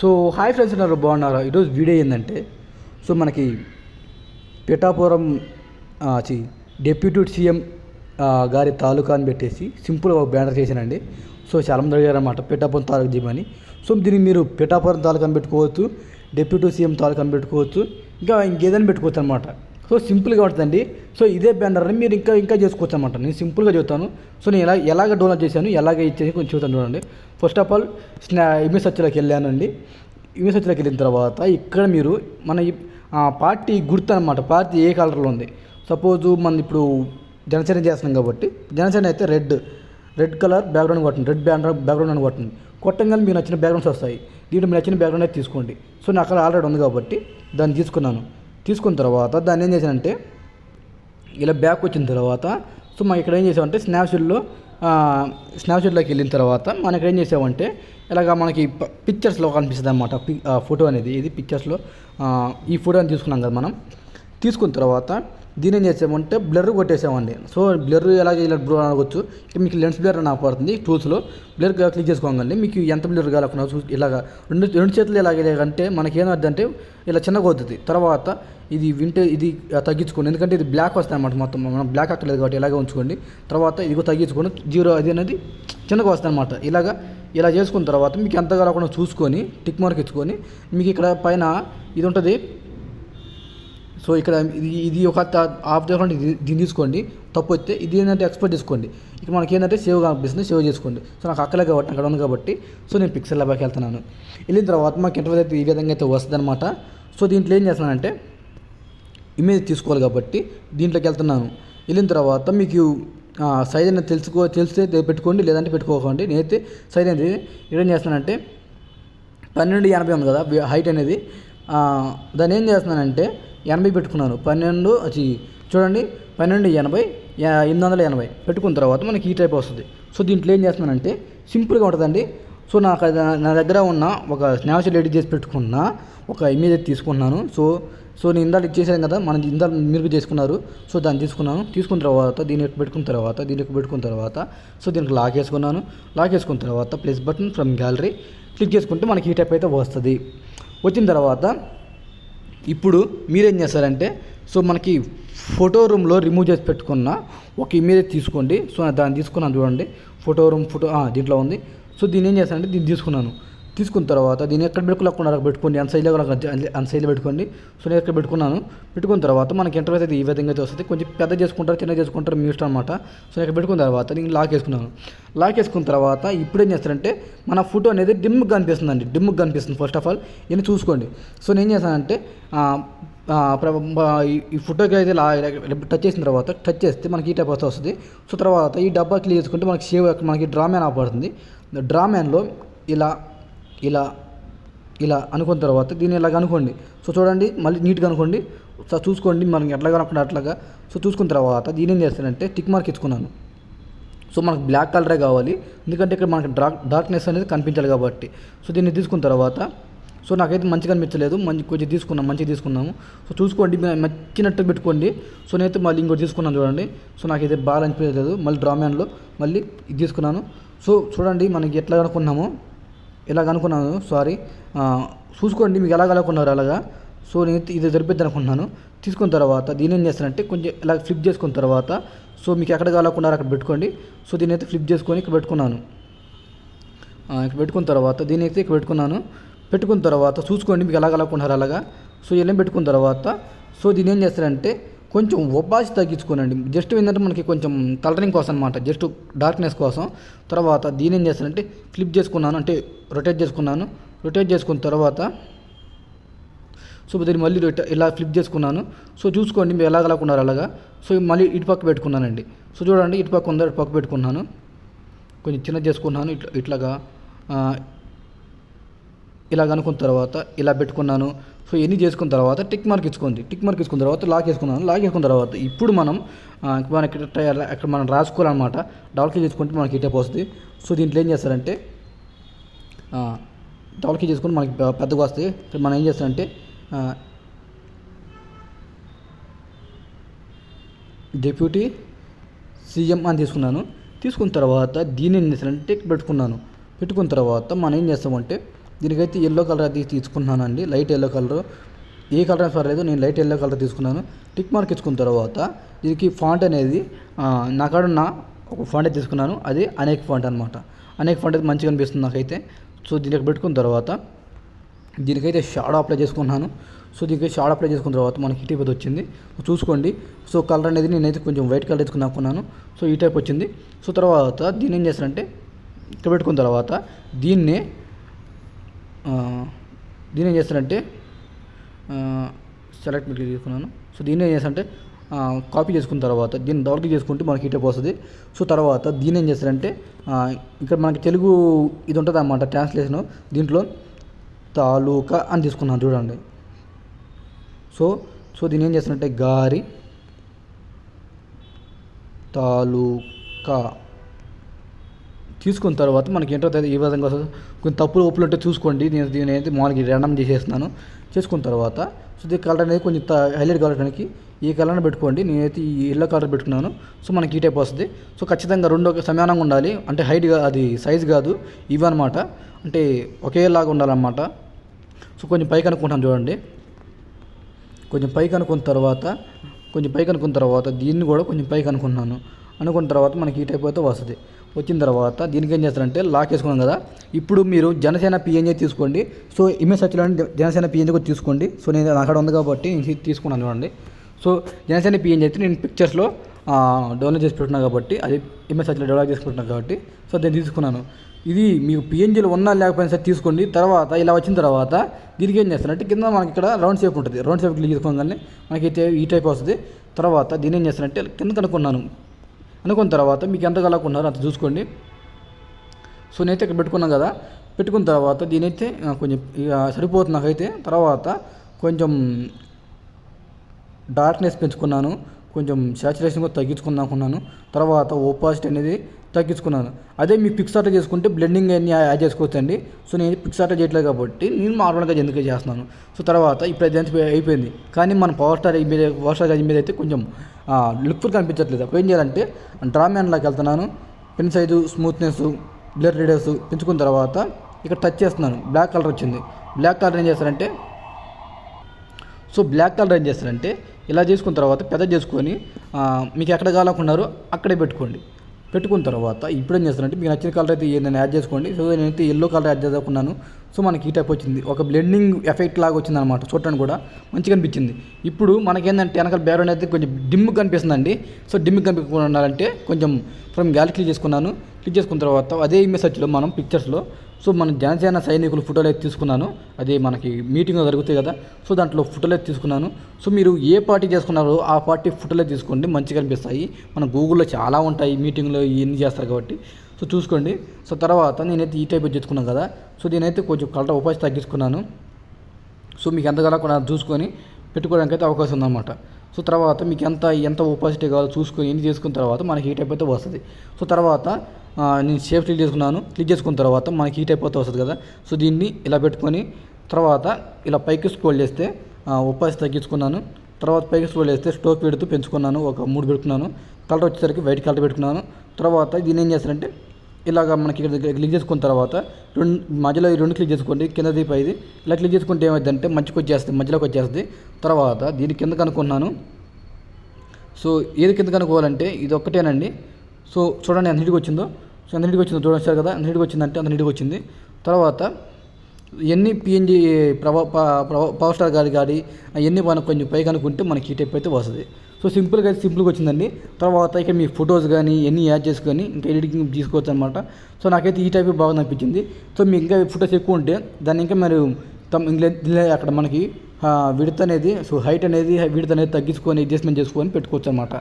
So hi friends, ఉన్నారు బాగున్నారా? ఈరోజు వీడియో ఏంటంటే, సో మనకి పిఠాపురం డిప్యూటీ సీఎం గారి తాలూకా అని పెట్టేసి సింపుల్గా ఒక బ్యానర్ చేశానండి. సో చాలామంది అడిగారు అన్నమాట పిఠాపురం తాలూకా చేయమని. సో దీన్ని మీరు పిఠాపురం తాలూకా అని పెట్టుకోవచ్చు, డిప్యూటీ సీఎం తాలూకా అని పెట్టుకోవచ్చు, ఇంకా ఇంకేదైనా పెట్టుకోవచ్చు అనమాట. సో సింపుల్గా ఉంటుందండి. సో ఇదే బ్యానర్ని మీరు ఇంకా చేసుకోవచ్చు అనమాట. నేను సింపుల్గా చెప్తాను. సో నేను ఎలాగ డౌన్లోడ్ చేశాను, ఎలాగ ఇచ్చేసి కొంచెం చూద్దాను చూడండి. ఫస్ట్ ఆఫ్ ఆల్ ఇమేజ్ సర్చ్లోకి వెళ్ళానండి. ఇమేజ్ సర్చ్లోకి వెళ్ళిన తర్వాత ఇక్కడ మీరు మన పార్టీ గుర్తు అనమాట. పార్టీ ఏ కలర్లో ఉంది, సపోజు మన ఇప్పుడు జనసేన చేస్తున్నాం కాబట్టి జనసేన అయితే రెడ్ కలర్ బ్యాక్గ్రౌండ్ కొట్టండి, రెడ్ బ్యాక్గ్రౌండ్ అని కొట్టండి. కొట్టంగానే మీకు నచ్చిన బ్యాక్గ్రౌండ్స్ వస్తాయి. దీంట్లో మీరు నచ్చిన బ్యాక్గ్రౌండ్ అయితే తీసుకోండి. సో నాకు అక్కడ ఆల్రెడీ ఉంది కాబట్టి దాన్ని తీసుకున్న తర్వాత దాన్ని ఏం చేశానంటే, ఇలా బ్యాక్ వచ్చిన తర్వాత సో మనం ఇక్కడ ఏం చేసామంటే స్నాప్షాట్లోకి వెళ్ళిన తర్వాత మనం ఇక్కడ ఏం చేసామంటే, ఇలాగ మనకి పిక్చర్స్లో కనిపిస్తుంది అన్నమాట. ఫోటో అనేది ఇది పిక్చర్స్లో ఈ ఫోటోని తీసుకున్నాం కదా మనం. తీసుకున్న తర్వాత దీని ఏం చేసామంటే బ్లర్ కొట్టేసామండి. సో బ్లర్ ఎలాగ ఇలా బ్లర్ అనవచ్చు. ఇక్కడ మీకు లెన్స్ బ్లర్ అని పడుతుంది టూల్స్లో. బ్లర్ క్లిక్ చేసుకోగానే మీకు ఎంత బ్లర్ కావాలనుకున్నా ఇలాగ రెండు చేతులు ఎలాగంటే మనకి ఏమవుతుందంటే ఇలా చిన్నగా అవుతుంది. తర్వాత ఇది తగ్గించుకోండి, ఎందుకంటే ఇది బ్లాక్ వస్తుంది అనమాట. మొత్తం మనం బ్లాక్ అక్కర్లేదు కాబట్టి ఇలాగే ఉంచుకోండి. తర్వాత ఇది తగ్గించుకొని 0 అది అనేది చిన్నగా వస్తుంది అనమాట. ఇలా చేసుకున్న తర్వాత మీకు ఎంత కాకుండా చూసుకొని టిక్ మార్క్ ఇచ్చుకొని మీకు ఇక్కడ పైన ఇది ఉంటుంది. సో ఇక్కడ ఇది ఒక ఆఫ్ చేసుకోండి, దీన్ని తీసుకోండి. తప్పు వస్తే ఇది ఏంటంటే ఎక్స్పోర్ట్ చేసుకోండి. ఇక్కడ మనకి ఏంటంటే సేవ్ కనిపిస్తుంది, సేవ్ చేసుకోండి. సో నాకు అక్కలే కాబట్టి అక్కడ ఉంది కాబట్టి సో నేను పిక్సెల్ ల్యాబ్కి వెళ్తున్నాను. వెళ్ళిన తర్వాత మాకు ఇంటర్వ్యూ అయితే ఈ విధంగా అయితే వస్తుంది అనమాట. సో దీంట్లో ఏం చేస్తున్నానంటే ఇమేజ్ తీసుకోవాలి కాబట్టి దీంట్లోకి వెళ్తున్నాను. వెళ్ళిన తర్వాత మీకు సైజ్ అనేది తెలిస్తే పెట్టుకోండి, లేదంటే పెట్టుకోకండి. నేనైతే సైజ్ అనేది ఏం చేస్తున్నానంటే 1280 ఉంది కదా హైట్ అనేది. దాన్ని ఏం చేస్తున్నానంటే 80 పెట్టుకున్నాను. 1280 880 పెట్టుకున్న తర్వాత మనకి ఈ టైప్ వస్తుంది. సో దీంట్లో ఏం చేస్తున్నానంటే సింపుల్గా ఉంటుందండి. సో నా దగ్గర ఉన్న ఒక స్నాప్షాట్ ఎడిట్ చేసి పెట్టుకున్న ఒక ఇమేజ్ తీసుకున్నాను. సో నేను ఇందాక ఇచ్చేసాను కదా, ఇందాక మీరు చేసుకున్నారు. సో దాన్ని తీసుకున్న తర్వాత దీన్ని పెట్టుకున్న తర్వాత సో దీనికి లాక్ వేసుకున్న తర్వాత plus button from gallery click చేసుకుంటే మనకి ఈ టైప్ అయితే వస్తుంది. వచ్చిన తర్వాత ఇప్పుడు మీరేం చేస్తారంటే, సో మనకి ఫోటో రూమ్లో రిమూవ్ చేసి పెట్టుకున్న ఒక ఇమేజ్ తీసుకోండి. సో దాన్ని తీసుకున్నాను చూడండి. ఫోటో దీంట్లో ఉంది. సో దీన్ని ఏం చేస్తానంటే దీన్ని తీసుకున్న తర్వాత దీన్ని ఎక్కడ పెట్టుకోలేకుండా పెట్టుకోండి. అన్ సైడ్లో పెట్టుకోండి. సో నేను ఎక్కడ పెట్టుకున్న తర్వాత మనకి ఇంటర్వ్యూ అయితే ఈ విధంగా అయితే వస్తుంది. కొంచెం పెద్ద చేసుకుంటారు, చిన్న చేసుకుంటారు, మీ ఇష్టం అనమాట. సో ఇక్కడ పెట్టుకున్న తర్వాత నేను లాక్ వేసుకున్న తర్వాత ఇప్పుడు ఏం చేస్తారంటే మన ఫోటో అనేది డిమ్గా కనిపిస్తుంది. ఫస్ట్ ఆఫ్ ఆల్ ఇవన్నీ చూసుకోండి. సో నేను ఏం చేస్తానంటే ఈ ఫోటోకి అయితే టచ్ చేస్తే మనకి ఈ టైప్ వస్తుంది. సో తర్వాత ఈ డబ్బా క్లిక్ చేసుకుంటే మనకి డ్రామ్యాన్ ఆపడుతుంది. డ్రామ్యాన్లో ఇలా అనుకున్న తర్వాత దీన్ని ఇలాగ అనుకోండి. సో చూడండి, మళ్ళీ నీట్గా అనుకోండి. సో చూసుకోండి మనకి ఎట్లాగా అనుకుంటే అట్లాగా. సో చూసుకున్న తర్వాత దీని ఏం చేస్తానంటే టిక్ మార్క్ ఇచ్చుకున్నాను. సో మనకు బ్లాక్ కలరే కావాలి, ఎందుకంటే ఇక్కడ మనకి డార్క్నెస్ అనేది కనిపించాలి కాబట్టి. సో దీన్ని తీసుకున్న తర్వాత సో నాకైతే మంచిగా అనిపించలేదు, కొంచెం మంచిగా తీసుకున్నాము. సో చూసుకోండి, నచ్చినట్టు పెట్టుకోండి. సో నేనైతే మళ్ళీ ఇంకోటి తీసుకున్నాను చూడండి. సో నాకైతే బాగా అనిపించలేదు. మళ్ళీ డ్రామ్యాన్లో మళ్ళీ ఇది తీసుకున్నాను. సో చూడండి మనకి ఎట్లా అనుకున్నాము, చూసుకోండి మీకు ఎలాగ అనుకున్నారు అలాగా. సో నేను ఇది సరిపోద్ది అనుకుంటున్నాను. తీసుకున్న తర్వాత దీని ఏం చేస్తానంటే కొంచెం ఇలా ఫ్లిప్ చేసుకున్న తర్వాత సో మీకు ఎక్కడ కావాలనుకున్నారో అక్కడ పెట్టుకోండి. సో దీని అయితే ఫ్లిప్ చేసుకొని ఇక్కడ పెట్టుకున్నాను. ఇక్కడ పెట్టుకున్న తర్వాత దీని అయితే ఇక్కడ పెట్టుకున్న తర్వాత చూసుకోండి మీకు ఎలాగ అనుకుంటున్నారు అలాగా. సో ఇలా పెట్టుకున్న తర్వాత సో దీని ఏం చేస్తారంటే కొంచెం ఒబాసి తగ్గించుకోనండి. జస్ట్ ఏంటంటే మనకి కొంచెం కలరింగ్ కోసం అనమాట, జస్ట్ డార్క్నెస్ కోసం. తర్వాత దీని ఏం చేస్తానంటే ఫ్లిప్ చేసుకున్నాను, అంటే రొటేట్ చేసుకున్న తర్వాత సో దీన్ని మళ్ళీ ఇలా ఫ్లిప్ చేసుకున్నాను. సో చూసుకోండి మీరు ఎలాగనుకున్నారు అలాగా. సో మళ్ళీ ఇటు పక్క పెట్టుకున్నానండి. సో చూడండి ఇటు పక్క పెట్టుకున్నాను. కొంచెం చిన్న చేసుకున్నాను. ఇలాగ అనుకున్న తర్వాత ఇలా పెట్టుకున్నాను. సో ఎన్ని చేసుకున్న తర్వాత టిక్ మార్క్ ఇచ్చుకున్న తర్వాత లాక్ వేసుకున్న తర్వాత ఇప్పుడు మనకి అక్కడ మనం రాసుకోవాలన్నమాట. డబుల్ క్లిక్ చేసుకుంటే మనకి ఈ టైప్ వస్తుంది. సో దీంట్లో ఏం చేస్తారంటే డబుల్ క్లిక్ చేసుకుంటే మనకి పెద్దగా వస్తాయి. ఇక్కడ మనం ఏం చేస్తారంటే డిప్యూటీ సీఎం అని తీసుకున్న తర్వాత దీన్ని ఏం చేస్తానంటే పెట్టుకున్న తర్వాత మనం ఏం చేస్తామంటే దీనికైతే ఎల్లో కలర్ అది తీసుకున్నానండి, లైట్ ఎల్లో కలర్. ఏ కలర్ అయినా పర్లేదు, నేను లైట్ ఎల్లో కలర్ తీసుకున్నాను. టిక్ మార్క్ ఇచ్చుకున్న తర్వాత దీనికి ఫాంట్ అనేది నా కాడ ఉన్న ఒక ఫాంట్ అయితే తీసుకున్నాను, అది అనేక్ ఫాంట్ అనమాట. అనేక్ ఫాంట్ అయితే మంచిగా అనిపిస్తుంది నాకైతే. సో దీనికి పెట్టుకున్న తర్వాత దీనికైతే షాడో అప్లై చేసుకున్నాను. సో దీనికి షాడో అప్లై చేసుకున్న తర్వాత మనకి ఈ టైప్ అయితే వచ్చింది, చూసుకోండి. సో కలర్ అనేది నేనైతే కొంచెం వైట్ కలర్ తీసుకున్నాను. సో ఈ టైప్ వచ్చింది. సో తర్వాత దీన్ని ఏం చేస్తానంటే ఇక్కడ పెట్టుకున్న తర్వాత దీన్ని ఏం చేస్తానంటే సెలెక్ట్ మెటీరియల్ తీసుకున్నాను. సో దీన్ని ఏం చేస్తానంటే కాపీ చేసుకున్న తర్వాత దీన్ని డౌన్లోడ్ చేసుకుంటే మనకి ఈ టైప్ వస్తుంది. సో తర్వాత దీన్ని ఏం చేస్తారంటే ఇక్కడ మనకి తెలుగు ఇది ఉంటుంది అన్నమాట ట్రాన్స్లేషను. దీంట్లో తాలూకా అని తీసుకున్నాను చూడండి. సో దీన్ని ఏం చేస్తానంటే గారి తాలూకా తీసుకున్న తర్వాత మనకి ఏంటో ఈ విధంగా వస్తుంది. కొన్ని తప్పులు ఒప్పులు ఉంటే చూసుకోండి. దీని అయితే మామూలుగా ర్యాండమ్ చేసేస్తున్నాను. చేసుకున్న తర్వాత సో దీని కలర్ అనేది కొంచెం హైలైట్ కావడానికి ఈ కలర్ని పెట్టుకోండి. నేనైతే ఈ ఎల్లో కలర్ పెట్టుకున్నాను. సో మనకి ఈ టైప్ వస్తుంది. సో ఖచ్చితంగా రెండు సమానంగా ఉండాలి, అంటే హైట్గా అది సైజ్ కాదు, ఇవి అనమాట, అంటే ఒకేలాగా ఉండాలన్నమాట. సో కొంచెం పైకి అనుకుంటాను చూడండి. కొంచెం పైకి అనుకున్న తర్వాత దీన్ని కూడా కొంచెం పైకి అనుకున్న తర్వాత మనకి ఈ టైప్ అయితే వస్తుంది. వచ్చిన తర్వాత దీనికి ఏం చేస్తారంటే లాక్ వేసుకున్నాం కదా. ఇప్పుడు మీరు జనసేన పిఎన్జీ తీసుకోండి. సో ఇమేజ్ సర్చ్లో జనసేన పిఎన్జీ కూడా తీసుకోండి. సో నేను అక్కడ ఉంది కాబట్టి నేను తీసుకున్నాను చూడండి. సో జనసేన పిఎన్జీ అయితే నేను పిక్చర్స్లో డౌన్లోడ్ చేసి పెట్టుకున్నాను కాబట్టి, అది ఇమేజ్ సర్చ్లో డెవలప్ చేసి పెట్టుకున్నాను కాబట్టి సో నేను తీసుకున్నాను. ఇది మీకు పిఎన్జీలో ఉన్నా లేకపోయినా సరే తీసుకోండి. తర్వాత ఇలా వచ్చిన తర్వాత దీనికి ఏం చేస్తారంటే కింద మనకి ఇక్కడ రౌండ్ షేప్ ఉంటుంది. రౌండ్ షేప్ క్లిక్ చేసుకోగానే మనకి ఈ టైప్ వస్తుంది. తర్వాత దీన్ని ఏం చేస్తారంటే కింద అనుకున్న తర్వాత మీకు ఎంత కలకున్నారో అంత చూసుకోండి. సో నేనైతే ఇక్కడ పెట్టుకున్నాను కదా. పెట్టుకున్న తర్వాత దీనైతే కొంచెం సరిపోతుంది నాకైతే. తర్వాత కొంచెం డార్క్నెస్ పెంచుకున్నాను, కొంచెం సాచురేషన్ కూడా తగ్గించుకున్నాను. తర్వాత ఓపాసిటీ అనేది తగ్గించుకున్నాను. అదే మీకు పిక్సార్ట్ చేసుకుంటే బ్లెండింగ్ అన్ని యాడ్ చేసుకోవచ్చు అండి. సో నేను పిక్సార్ట్ చేయట్లేదు కాబట్టి నేను నార్మల్గా ఎందుకు చేస్తున్నాను. సో తర్వాత ఇప్పుడు అది అయిపోయింది. కానీ మన పవర్ స్టార్ మీద అయితే కొంచెం లుక్ఫుల్ కనిపించట్లేదు. అప్పుడు ఏం చేయాలంటే డ్రా మ్యాన్లోకి వెళ్తున్నాను. Pen size, smoothness, blur radius పెంచుకున్న తర్వాత ఇక్కడ టచ్ చేస్తున్నాను. బ్లాక్ కలర్ వచ్చింది. బ్లాక్ కలర్ ఏం చేస్తారంటే ఇలా చేసుకున్న తర్వాత పెద్ద చేసుకొని మీకు ఎక్కడ కావాలనుకున్నారో అక్కడే పెట్టుకున్న తర్వాత ఇప్పుడు ఏం చేస్తానంటే మీకు నచ్చిన కలర్ అయితే నేను యాడ్ చేసుకోండి. సో నేనైతే ఎల్లో కలర్ యాడ్ చేసుకున్నాను. సో మనకి ఈ టైప్ వచ్చింది, ఒక బ్లెండింగ్ ఎఫెక్ట్ లాగా వచ్చింది అనమాట. చూడటానికి కూడా మంచిగా అనిపించింది. ఇప్పుడు మనకేంటంటే వెనకాల బ్యాక్గ్రౌండ్ అయితే కొంచెం డిమ్ కనిపిస్తుందండి. సో డిమ్ కనిపించకుండా ఉండాలంటే కొంచెం ఫ్రమ్ గ్యాలరీ క్లిక్ చేసుకున్న తర్వాత అదే ఇమేజ్ సర్చ్లో మనం పిక్చర్స్లో సో మన జనసేన సైనికులు ఫోటోలు అయితే తీసుకున్నాను. అదే మనకి మీటింగ్ జరుగుతాయి కదా. సో దాంట్లో ఫోటోలు అయితే తీసుకున్నాను. సో మీరు ఏ పార్టీ చేసుకున్నారో ఆ పార్టీ ఫోటోలే తీసుకోండి, మంచిగా కనిపిస్తాయి. మన గూగుల్లో చాలా ఉంటాయి, మీటింగ్లో ఇవన్నీ చేస్తారు కాబట్టి సో చూసుకోండి. సో తర్వాత నేనైతే ఈ టైప్ చేసుకున్నాను కదా. సో దీనైతే కొంచెం కలర్ ఉపాధి తగ్గించుకున్నాను. సో మీకు ఎంత కలగకుండా చూసుకొని పెట్టుకోవడానికి అయితే అవకాశం ఉందన్నమాట. సో తర్వాత మీకు ఎంత ఒపాసిటీ కావాలో చూసుకొని ఎన్ని చేసుకున్న తర్వాత మనకి ఈ టైప్ అయితే వస్తుంది. సో తర్వాత నేను షేప్ క్లిక్ చేసుకున్న తర్వాత మనకి ఈ టైప్ అయితే వస్తుంది కదా. సో దీన్ని ఇలా పెట్టుకొని తర్వాత ఇలా పైకి స్క్రోల్ చేస్తే ఒపాసిటీ తగ్గించుకున్నాను. తర్వాత పైకి స్క్రోల్ చేస్తే స్ట్రోక్ పెడుతూ పెంచుకున్నాను, ఒక 3 పెట్టుకున్నాను. కలర్ వచ్చేసరికి వైట్ కలర్ పెట్టుకున్నాను. తర్వాత దీన్ని ఏం చేస్తారంటే ఇలాగ మనకి ఇక్కడ క్లిక్ చేసుకున్న తర్వాత మధ్యలో ఈ 2 క్లిక్ చేసుకోండి, కిందది పైది ఇలా క్లిక్ చేసుకుంటే ఏమైందంటే మధ్యలోకి వచ్చేస్తుంది. తర్వాత దీని కిందకు అనుకున్నాను. సో ఏది కిందకు అనుకోవాలంటే ఇది ఒక్కటేనండి. సో చూడండి ఎంత నీట్గా వచ్చిందో. సో ఎంత నీట్గా వచ్చిందో చూడండి కదా. ఎంత నీట్గా వచ్చిందంటే అంత నీట్గా వచ్చింది. తర్వాత ఎన్ని పిఎన్జీ పవర్ స్టార్ గాడి అవన్నీ మనకు కొంచెం పైకి అనుకుంటే మనకి ఈ టైప్ అయితే వస్తుంది. సో సింపుల్గా వచ్చిందండి. తర్వాత ఇక్కడ మీ ఫొటోస్ కానీ ఎన్ని యాడ్ చేసుకొని ఇంకా ఎడిటింగ్ తీసుకోవచ్చు అనమాట. సో నాకైతే ఈ టైప్ బాగా అనిపించింది. సో మీకు ఇంకా ఫొటోస్ ఎక్కువ ఉంటే దాన్ని ఇంకా మీరు అక్కడ మనకి విడత్ అనేది హైట్ అనేది తగ్గించుకొని అడ్జస్ట్మెంట్ చేసుకొని పెట్టుకోవచ్చు అనమాట.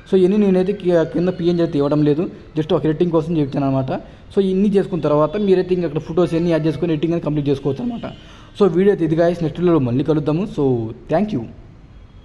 సో ఇవన్నీ నేనైతే కింద పిఎన్జీ అయితే ఇవ్వడం లేదు, జస్ట్ ఒక ఎడిటింగ్ కోసం చెప్తాను అనమాట. సో ఇన్ని చేసుకున్న తర్వాత మీరైతే ఇంకా అక్కడ ఫొటోస్ అన్ని యాడ్ చేసుకొని ఎడిటింగ్ అనేది కంప్లీట్ చేసుకోవచ్చు అనమాట. సో వీడియో అయితే ఇది గాయస్, నెక్స్ట్ వీడియోలో మళ్ళీ కలుద్దాము. So thank you.